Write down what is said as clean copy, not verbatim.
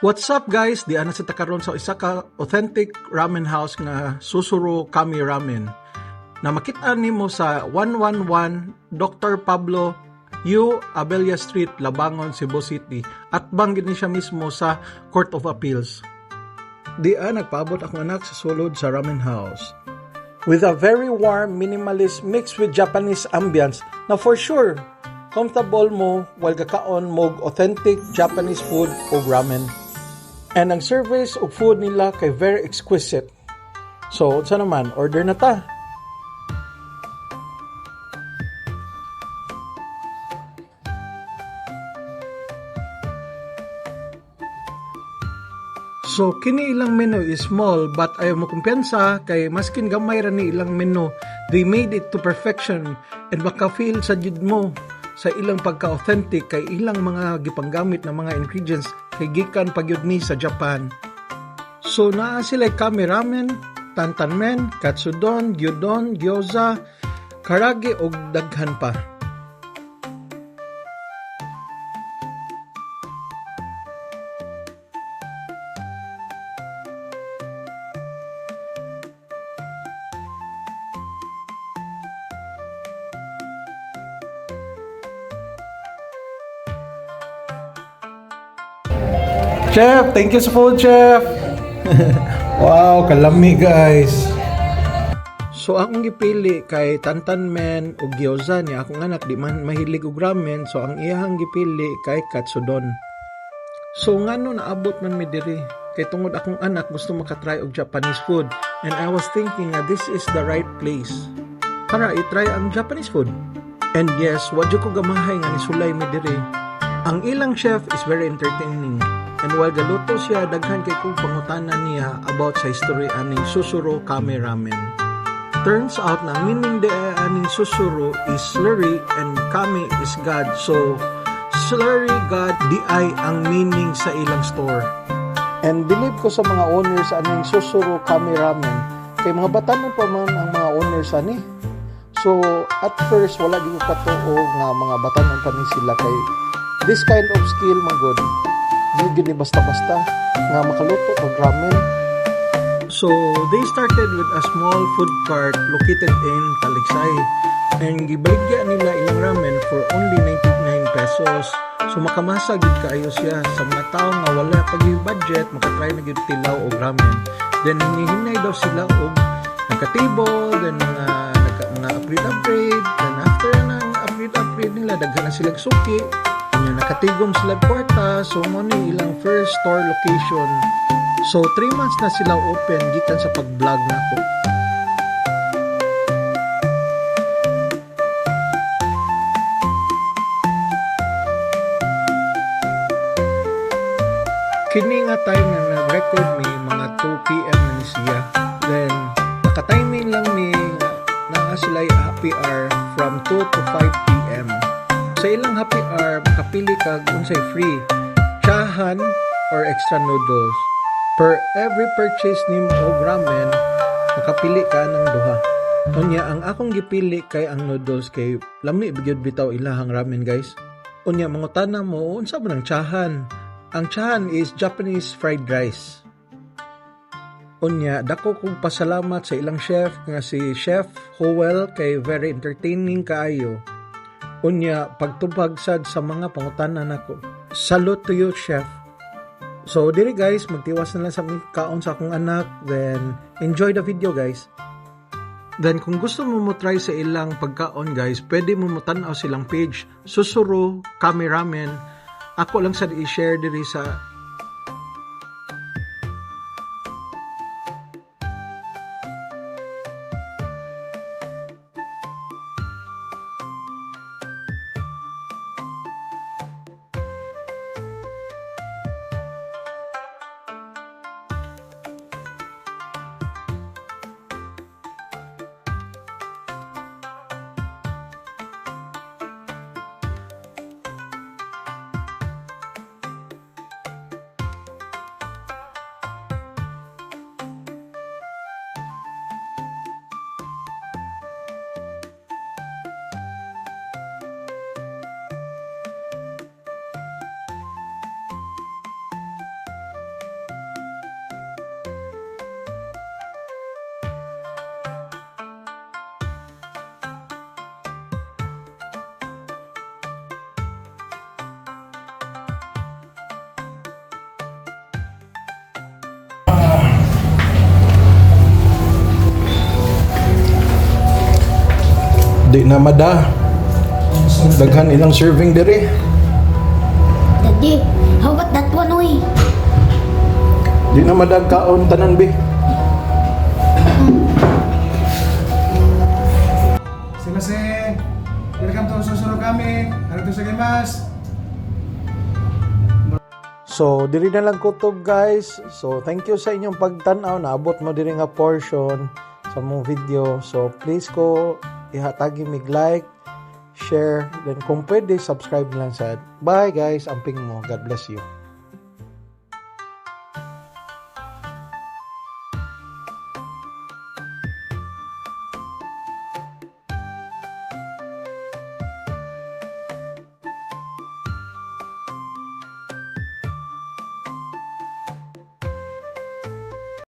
What's up guys? Di ana sa takaron sa isa ka authentic ramen house nga Susuro Kami Ramen. Na makita nimo sa 111 Dr. Pablo U. Abella Street, Labangon, Cebu City. At banggit ni siya mismo sa Court of Appeals. Diyan nagpaabot akong anak sa sulod sa ramen house. With a very warm, minimalist mixed with Japanese ambience na for sure, comfortable mo while kakaon mo authentic Japanese food o ramen. And ang service o food nila kay very exquisite. So, sa naman, order na ta. So, kini ilang menu is small but ayaw mo kumpiyansa kay maskin gamay ra ni ilang menu. They made it to perfection and maka-feel sa jud mo sa ilang pagka-authentic kay ilang mga gipanggamit na mga ingredients kay gikan pagyud ni sa Japan. So, naa sila kami ramen, tantanmen, katsudon, gyudon, gyoza, karage ug daghan pa. Chef, thank you sa food, Chef. Wow, kalami guys. So akong gipili kay tantanmen ug gyoza ni akong anak di man mahilig og ramen, so ang iyang gipili kay katsudon. So ngano naabot man mi diri kay tungod akong anak gusto makatry og Japanese food and I was thinking na this is the right place para i-try ang Japanese food. And yes, wadyo ko gamahay nga ni sulay mi diri. Ang ilang chef is very entertaining. And while galuto siya, daghan kay kong pangutanan niya about sa history aning Susuro Kami Ramen. Turns out na meaning de aning Susuro is slurry and Kami is God. So, slurry God di ay ang meaning sa ilang store. And believe ko sa mga owners aning Susuro Kami Ramen, kay mga batanon pa man ang mga owners ani. So, at first, wala di ko katuog nga mga batanon pa ni sila kay this kind of skill, my God. Hindi basta-basta nga makaluto og ramen. So, they started with a small food cart located in Taligsay. And gibaligya nila ilang ramen for only 99 pesos. So, makamasa gid kaayo siya sa mga tao nga wala pag-budget, makatry na gid tilaw og ramen. Then, hinihinay daw sila og nagka-table, then mga upgrade. Then, after ng upgrade nila, daghan na silang suki. Nakatigom sila kwarta, so mo ni ilang first store location. So 3 months na sila open gikan sa pag-vlog nako. Kini nga time na nag-record mi mga 2 PM na siya. Then naka-timing lang ni na sila happy hour from 2 to 5 PM. Sa ilang happy hour, makapili ka kung say free, chahan or extra noodles. Per every purchase ni mo ramen, makapili ka ng duha. Unya, ang akong gipili kay ang noodles kay lami bigyud bitaw ilahang ramen guys. Unya, mangutana mo, unsa man ang chahan? Ang chahan is Japanese fried rice. Unya, dako kong pasalamat sa ilang chef nga si Chef Howell kay very entertaining kaayo. Unya, pagtubag sad sa mga pangutanan nako. Salute to you, chef. So, diri guys, magtiwas na lang sa kaon sa akong anak. Then, enjoy the video guys. Then, kung gusto mo try sa ilang pagkaon guys, pwede mo tanaw silang page, Susuro Kami Ramen. Ako lang sad i-share diri sa di na mada. Daghan ilang serving diri. Daddy, how about that one, oy? Di na madag kaon tanan be. Sumimasen. Welcome to Susuno kami. Arigatou gozaimasu. So, diri na lang kutob guys. So, thank you sa inyong pagtanaw. Naabot mo diri nga portion sa mong video. So, please ko ihatagi mig like, share, then kung pwede, subscribe lang sa. Bye guys, amping mo. God bless you.